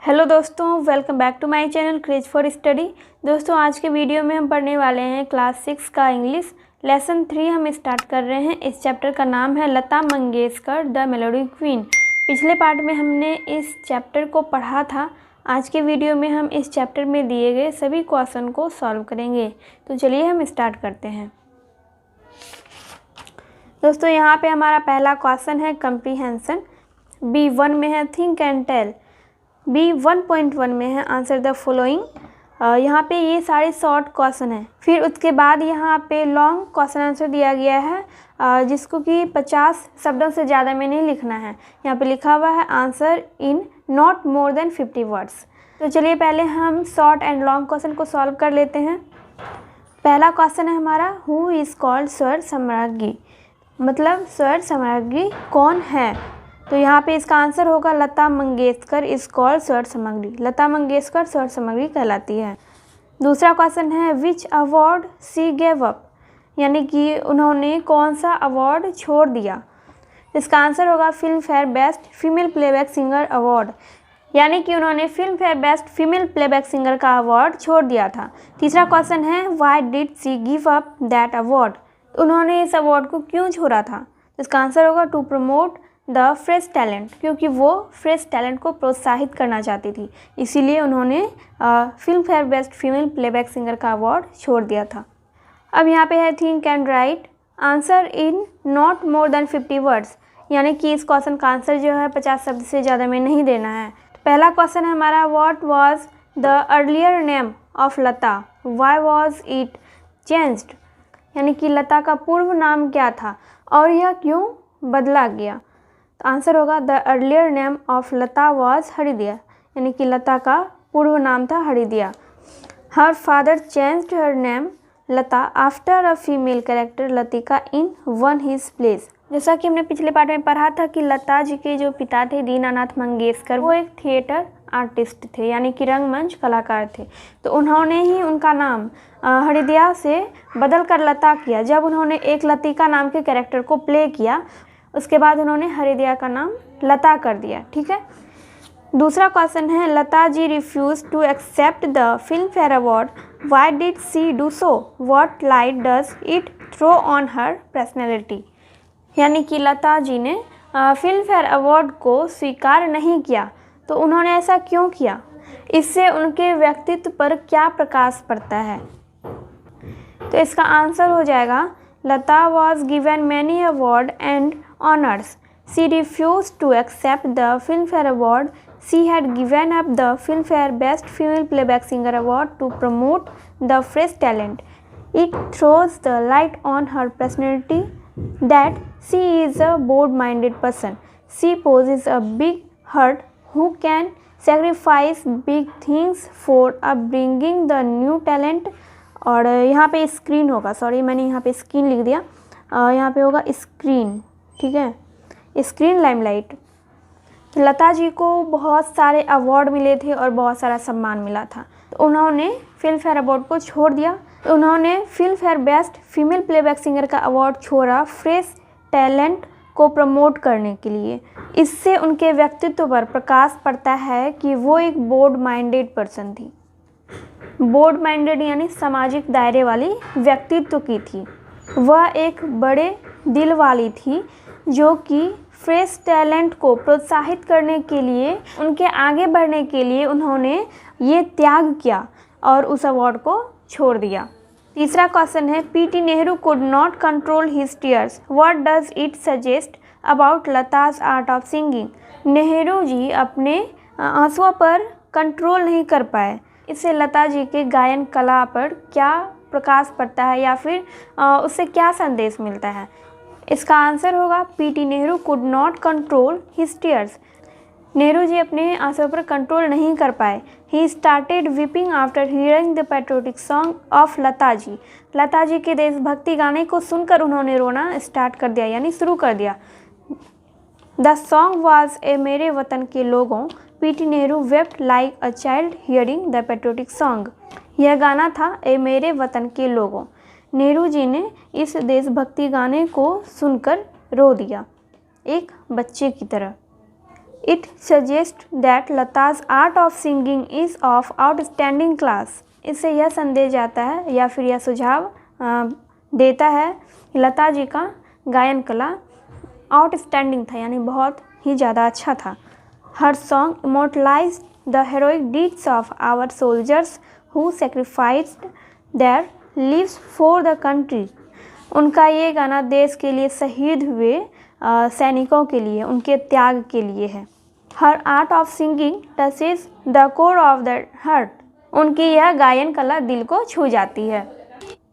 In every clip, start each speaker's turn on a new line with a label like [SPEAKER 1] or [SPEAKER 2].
[SPEAKER 1] Hello दोस्तों, welcome back to my channel craze for study. दोस्तों, आज के वीडियो में हम पढ़ने वाले हैं क्लास 6 का इंग्लिश लेसन 3 हम स्टार्ट कर रहे हैं। इस चैप्टर का नाम है Lata Mangeshkar the melody queen. पिछले पार्ट में हमने इस चैप्टर को पढ़ा था। आज के वीडियो में हम इस चैप्टर में दिए गए सभी क्वेश्चन को सॉल्व करेंगे। तो चलिए हम स्टार्ट करते हैं। दोस्तों, यहाँ पे हमारा पहला क्वेश्चन है कंप्रीहेंशन। B1 में है थिंक एंड टेल। B1.1 में है आंसर द फॉलोइंग। यहाँ पे ये सारे शॉर्ट क्वेश्चन हैं। फिर उसके बाद यहाँ पे लॉन्ग क्वेश्चन आंसर दिया गया है जिसको कि 50 शब्दों से ज़्यादा में नहीं लिखना है। यहाँ पे लिखा हुआ है answer in not more than 50 words. तो चलिए पहले हम शॉर्ट एंड लॉन्ग क्वेश्चन को सॉल्व कर लेते हैं। पहला क्वेश्चन है हमारा हु इज़ कॉल्ड स्वर सम्राज्ञी, मतलब स्वर सम्राज्ञी कौन है। तो यहाँ पे इसका आंसर होगा लता मंगेशकर इज कॉल्ड स्वर सम्राज्ञी। लता मंगेशकर स्वर सम्राज्ञी कहलाती है। दूसरा क्वेश्चन है which award C gave up, यानी कि उन्होंने कौन सा अवार्ड छोड़ दिया। इसका आंसर होगा Filmfare best female playback singer award, यानी कि उन्होंने Filmfare best female playback singer का अवार्ड छोड़ दिया था। तीसरा क्वेश्चन है why did she give up that award, उन्होंने इस अवार्ड को क्यों छोड़ा था। इसका आंसर होगा to promote the fresh talent, क्योंकि वो फ्रेश टैलेंट को प्रोत्साहित करना चाहती थी, इसीलिए उन्होंने Filmfare best female playback singer का अवार्ड छोड़ दिया था। अब यहाँ पे है think and right answer in not more than 50 words, यानी कि इस क्वेश्चन का आंसर जो है 50 शब्द से ज़्यादा में नहीं देना है। तो पहला क्वेश्चन है हमारा what was the earlier name of Lata, why was it changed, यानी कि लता का पूर्व नाम क्या था और यह क्यों बदला गया। तो आंसर होगा the earlier name of Lata was Hridaya, यानी कि लता का पूर्व नाम था Hridaya. Her father changed her name Lata after a female character Latika in one his plays. जैसा कि हमने पिछले पार्ट में पढ़ा था कि लता जी के जो पिता थे दीनानाथ मंगेशकर, वो एक थिएटर आर्टिस्ट थे, यानी कि रंगमंच कलाकार थे। तो उन्होंने ही उनका नाम हरिदिया से बदल कर लता किया। जब उन्होंने एक लतिका नाम के कैरेक्टर को प्ले किया, उसके बाद उन्होंने हरिदिया का नाम लता कर दिया। ठीक है। दूसरा क्वेश्चन है Lata ji refuse to accept the Filmfare award, why did she do so, what light does it throw on her personality, यानी कि लता जी ने फिल्म फेयर अवार्ड को स्वीकार नहीं किया, तो उन्होंने ऐसा क्यों किया, इससे उनके व्यक्तित्व पर क्या प्रकाश पड़ता है। तो इसका आंसर हो जाएगा Lata was given many award and honors. She refused to accept the Filmfare Award. She had given up the Filmfare Best Female Playback Singer Award to promote the fresh talent. It throws the light on her personality that she is a bold-minded person. She poses a big heart who can sacrifice big things for bringing the new talent. और यहाँ पे screen होगा, sorry मैंने यहाँ पे screen लिख दिया, यहाँ पे होगा स्क्रीन। ठीक है, स्क्रीन लाइमलाइट। लता जी को बहुत सारे अवार्ड मिले थे और बहुत सारा सम्मान मिला था, तो उन्होंने फिल्म फेयर अवार्ड को छोड़ दिया। तो उन्होंने Filmfare best female playback singer का अवार्ड छोड़ा फ्रेश टैलेंट को प्रमोट करने के लिए। इससे उनके व्यक्तित्व पर प्रकाश पड़ता है कि वो एक बोर्ड माइंडेड पर्सन थी। बोर्ड माइंडेड यानी सामाजिक दायरे वाली व्यक्तित्व की थी। वह एक बड़े दिल वाली थी जो कि फ्रेश टैलेंट को प्रोत्साहित करने के लिए, उनके आगे बढ़ने के लिए उन्होंने ये त्याग किया और उस अवार्ड को छोड़ दिया। तीसरा क्वेश्चन है PT Nehru could not control his tears, what does it suggest about Lata's art of singing. Nehru ji अपने आंसुओं पर कंट्रोल नहीं कर पाए, इससे लता जी के गायन कला पर क्या प्रकाश पड़ता है या फिर उससे क्या संदेश मिलता है। इसका आंसर होगा PT Nehru could not control his tears. Nehru ji अपने आंसुओं पर कंट्रोल नहीं कर पाए। He started weeping after hearing the patriotic song of Lata ji. Lata ji के देशभक्ति गाने को सुनकर उन्होंने रोना स्टार्ट कर दिया, यानी शुरू कर दिया। द सॉन्ग वाज ए मेरे वतन के लोगों, PT Nehru wept like a child hearing the patriotic song. यह गाना था ए मेरे वतन के लोगों। नेहरू जी ने इस देशभक्ति गाने को सुनकर रो दिया एक बच्चे की तरह। It suggest that Lata's art of singing is of outstanding class. इससे यह संदेश जाता है या फिर यह सुझाव देता है कि लता जी का गायन कला आउटस्टैंडिंग था, यानी बहुत ही ज़्यादा अच्छा था। Her song immortalize the heroic deeds of our soldiers who sacrificed their lives for the country. उनका ये गाना देश के लिए शहीद हुए सैनिकों के लिए, उनके त्याग के लिए है। Her art of singing touches the core of the heart. उनकी यह गायन कला दिल को छू जाती है।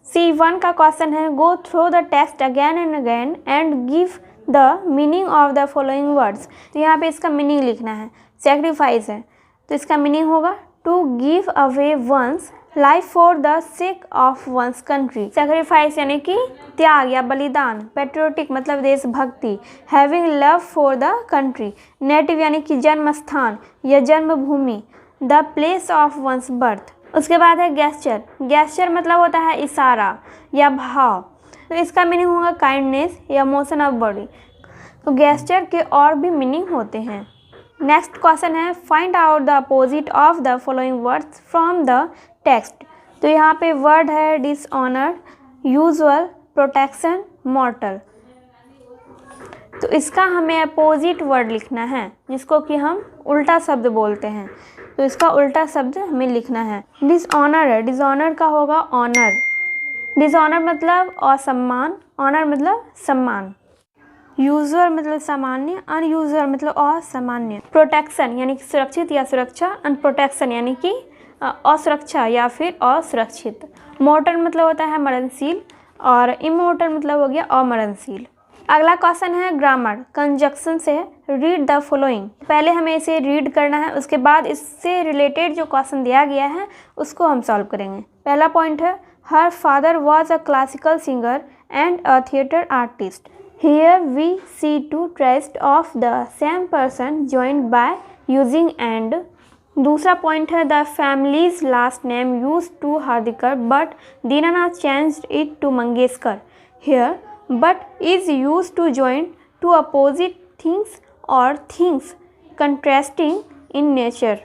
[SPEAKER 1] C1 का क्वेश्चन है, go through the text again and again and give the meaning of the following words. तो यहाँ पे इसका मीनिंग लिखना है। सेक्रीफाइस है तो इसका मीनिंग होगा to give away one's life for the sake of one's country. Sacrifice यानी कि त्याग या बलिदान। पेट्रियोटिक मतलब देशभक्ति। Having love for the country. Native यानी कि जन्म स्थान या जन्मभूमि। The place of one's birth. उसके बाद है गेस्चर। गेस्चर मतलब होता है इशारा या भाव, तो इसका मीनिंग होगा काइंडनेस या मोशन ऑफ बॉडी। तो गेस्चर के और भी मीनिंग होते हैं। नेक्स्ट क्वेश्चन है, find out the opposite of the following words from the text. तो यहाँ पे वर्ड है डिसऑनर, यूजुअल, प्रोटेक्शन, मॉर्टल। तो इसका हमें अपोजिट वर्ड लिखना है, जिसको कि हम उल्टा शब्द बोलते हैं। तो इसका उल्टा शब्द हमें लिखना है। डिसऑनर है, डिसऑनर का होगा ऑनर। डिसऑनर मतलब असम्मान, ऑनर मतलब सम्मान। यूजुअल मतलब सामान्य, अनयूजुअल मतलब असामान्य। प्रोटेक्शन यानी कि सुरक्षित या सुरक्षा, अनप्रोटेक्शन यानी कि असुरक्षा या फिर असुरक्षित। मॉर्टल मतलब होता है मरणशील और इमॉर्टल मतलब हो गया अमरणशील। अगला क्वेश्चन है ग्रामर। कंजक्शन से रीड द फॉलोइंग। पहले हमें इसे रीड करना है, उसके बाद इससे रिलेटेड जो क्वेश्चन दिया गया है उसको हम सॉल्व करेंगे। पहला पॉइंट है, her father was a classical singer and a theatre artist. Here we see two traits of the same person joined by using and. दूसरा पॉइंट है, the family's last name used to Hardikar but Dinanath changed it to Mangeshkar. Here but is used to join two opposite things or things contrasting in nature।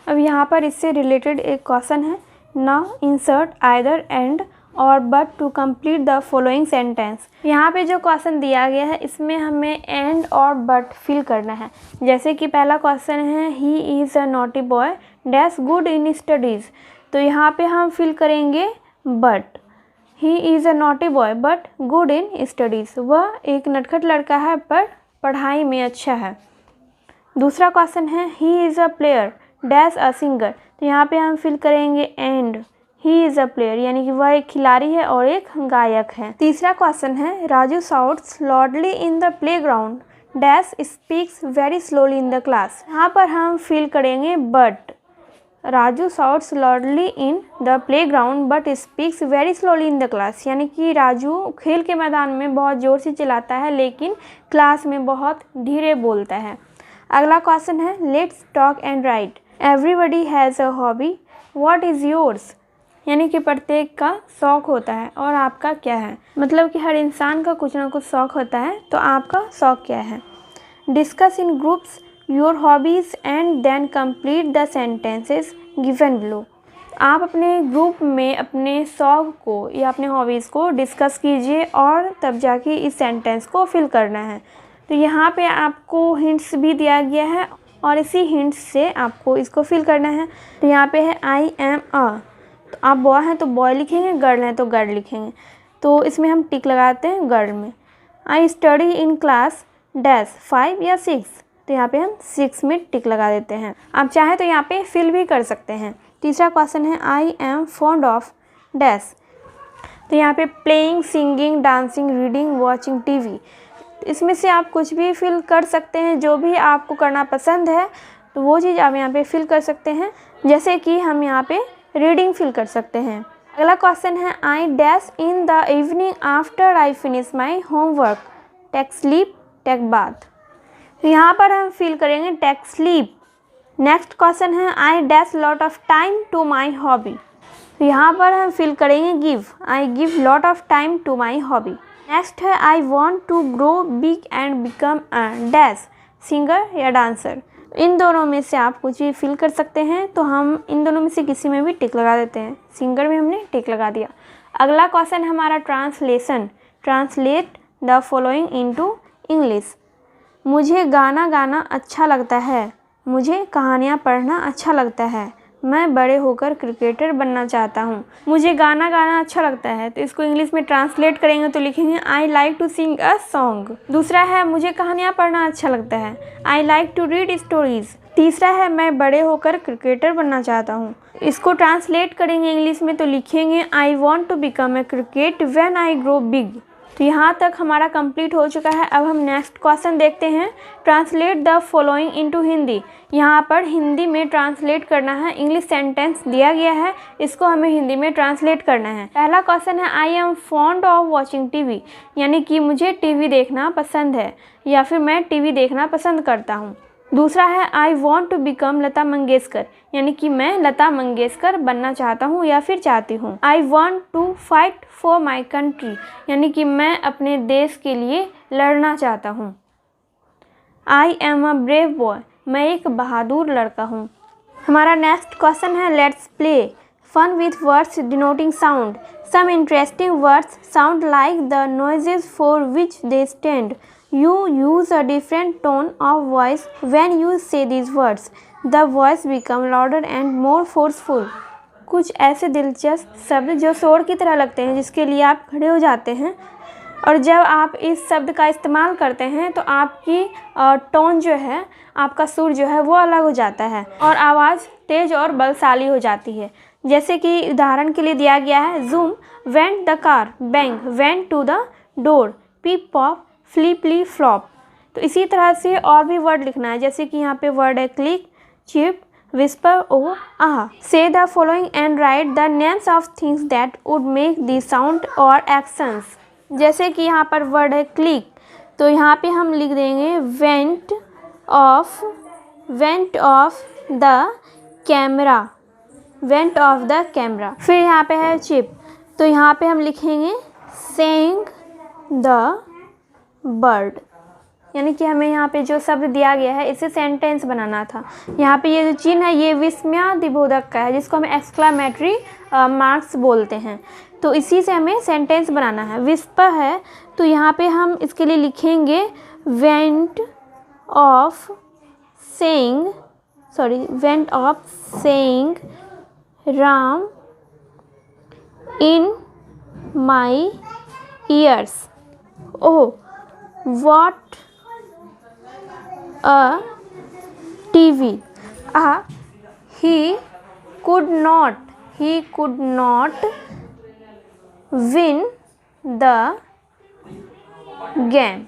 [SPEAKER 1] अब यहाँ पर इससे related एक question है, now insert either and or but to complete the following sentence। यहाँ पे जो question दिया गया है इसमें हमें and और but फिल करना है। जैसे कि पहला क्वेश्चन है, he is a naughty boy dash good in studies। तो यहाँ पे हम फिल करेंगे but। He is a naughty boy but good in studies। वह एक नटखट लड़का है पर पढ़ाई में अच्छा है। दूसरा क्वेश्चन है, he is a player dash a singer। तो यहाँ पे हम फिल करेंगे and। he is a player यानी कि वह एक खिलाड़ी है और एक गायक है। तीसरा क्वेश्चन है, Raju shouts loudly in the playground dash speaks very slowly in the class। यहाँ पर हम फिल करेंगे but। Raju shouts loudly in the playground but speaks very slowly in the class। यानी कि राजू खेल के मैदान में बहुत ज़ोर से चिल्लाता है लेकिन क्लास में बहुत धीरे बोलता है। अगला क्वेश्चन है, let's talk and right. Everybody has a hobby, what is yours. यानी कि प्रत्येक का शौक़ होता है और आपका क्या है। मतलब कि हर इंसान का कुछ ना कुछ शौक़ होता है, तो आपका शौक़ क्या है। Discuss in groups your hobbies and then complete the sentences given below. आप अपने ग्रुप में अपने शौक़ को या अपने हॉबीज़ को डिस्कस कीजिए और तब जाके इस सेंटेंस को फिल करना है। तो यहाँ पे आपको हिंट्स भी दिया गया है और इसी हिंट्स से आपको इसको फिल करना है। तो यहाँ पे है आई एम अ। तो आप बॉय हैं तो बॉय लिखेंगे, गर्ल हैं तो गर्ल लिखेंगे। तो इसमें हम टिक लगाते हैं गर्ल में। I study in class dash 5 या 6। तो यहाँ पे हम 6 में टिक लगा देते हैं। आप चाहें तो यहाँ पे फिल भी कर सकते हैं। तीसरा क्वेश्चन है, I am fond of dash. तो यहाँ पे playing, singing, dancing, reading, watching TV. इसमें से आप कुछ भी फिल कर सकते हैं, जो भी आपको करना पसंद है तो वो चीज़ आप यहाँ पे फिल कर सकते हैं। जैसे कि हम यहाँ पे रीडिंग फिल कर सकते हैं। अगला क्वेश्चन है, I dash in the evening after I finish my homework, take sleep, take bath. तो यहाँ पर हम फिल करेंगे टेक स्लीप। नेक्स्ट क्वेश्चन है, I dash lot of time to my hobby. तो यहाँ पर हम फिल करेंगे give. I give lot of time to my hobby. Next है, I want to grow big and become a dash singer या dancer. इन दोनों में से आप कुछ भी फिल कर सकते हैं, तो हम इन दोनों में से किसी में भी टिक लगा देते हैं। सिंगर में हमने टिक लगा दिया। अगला क्वेश्चन है हमारा translation. Translate the following into English. मुझे गाना गाना अच्छा लगता है। मुझे कहानियाँ पढ़ना अच्छा लगता है। मैं बड़े होकर क्रिकेटर बनना चाहता हूँ। मुझे गाना गाना अच्छा लगता है, तो इसको इंग्लिश में ट्रांसलेट करेंगे तो लिखेंगे I like to sing a song. दूसरा है मुझे कहानियाँ पढ़ना अच्छा लगता है, I like to read stories. तीसरा है मैं बड़े होकर क्रिकेटर बनना चाहता हूँ। इसको ट्रांसलेट करेंगे इंग्लिश में तो लिखेंगे I want to become a cricket when I grow big. तो यहाँ तक हमारा कंप्लीट हो चुका है। अब हम नेक्स्ट क्वेश्चन देखते हैं। Translate the following into Hindi. यहाँ पर हिंदी में ट्रांसलेट करना है। इंग्लिश सेंटेंस दिया गया है, इसको हमें हिंदी में ट्रांसलेट करना है। पहला क्वेश्चन है I am fond of watching TV, यानी कि मुझे टीवी देखना पसंद है या फिर मैं टीवी देखना पसंद करता हूँ। दूसरा है I want to become Lata Mangeshkar, यानी कि मैं लता मंगेशकर बनना चाहता हूँ या फिर चाहती हूँ। I want to fight for my country, यानी कि मैं अपने देश के लिए लड़ना चाहता हूँ। I am a brave boy, मैं एक बहादुर लड़का हूँ। हमारा नेक्स्ट क्वेश्चन है let's play fun with words denoting sound. Some interesting words sound like the noises for which they stand. You use a different tone of voice when you say these words. The voice become louder and more forceful. कुछ ऐसे दिलचस्प शब्द जो शोर की तरह लगते हैं, जिसके लिए आप खड़े हो जाते हैं, और जब आप इस शब्द का इस्तेमाल करते हैं तो आपकी टोन जो है, आपका सुर जो है वो अलग हो जाता है और आवाज़ तेज और बलशाली हो जाती है। जैसे कि उदाहरण के लिए दिया गया है zoom went the car, bang went to the door, peep pop flippety flop. तो इसी तरह से और भी वर्ड लिखना है, जैसे कि यहाँ पे वर्ड है क्लिक, चिप, विस्पर, ओ, आह। से the following and right the names of things that would make the sound और एक्शंस। जैसे कि यहाँ पर वर्ड है क्लिक, तो यहाँ पे हम लिख देंगे went of the camera, went of the camera. फिर यहाँ पे है चिप, तो यहाँ पे हम लिखेंगे सेंग द बर्ड, यानी कि हमें यहाँ पे जो शब्द दिया गया है इसे सेंटेंस बनाना था। यहाँ पे ये जो चिन्ह है ये विस्मयादिबोधक का है, जिसको हम एक्सक्लामेटरी मार्क्स बोलते हैं। तो इसी से हमें सेंटेंस बनाना है। विस्पर है, तो यहाँ पे हम इसके लिए लिखेंगे went of saying Ram in my years. Oh what a TV. He could not win the game.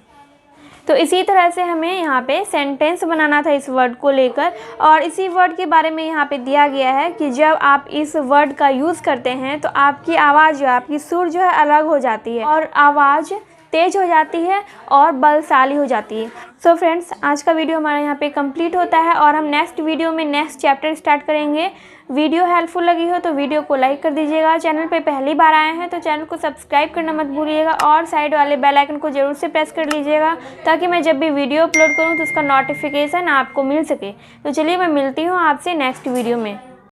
[SPEAKER 1] तो इसी तरह से हमें यहाँ पे सेंटेंस बनाना था इस वर्ड को लेकर। और इसी वर्ड के बारे में यहाँ पे दिया गया है कि जब आप इस वर्ड का यूज़ करते हैं तो आपकी आवाज़ जो है, आपकी सुर जो है अलग हो जाती है और आवाज़ तेज हो जाती है और बलशाली हो जाती है। सो फ्रेंड्स, आज का वीडियो हमारा यहाँ पे कंप्लीट होता है और हम नेक्स्ट वीडियो में नेक्स्ट चैप्टर स्टार्ट करेंगे। वीडियो हेल्पफुल लगी हो तो वीडियो को लाइक कर दीजिएगा। चैनल पे पहली बार आए हैं तो चैनल को सब्सक्राइब करना मत भूलिएगा और साइड वाले बेल आइकन को ज़रूर से प्रेस कर लीजिएगा, ताकि मैं जब भी वीडियो अपलोड करूँ तो उसका नोटिफिकेशन आपको मिल सके। तो चलिए मैं मिलती हूँ आपसे नेक्स्ट वीडियो में।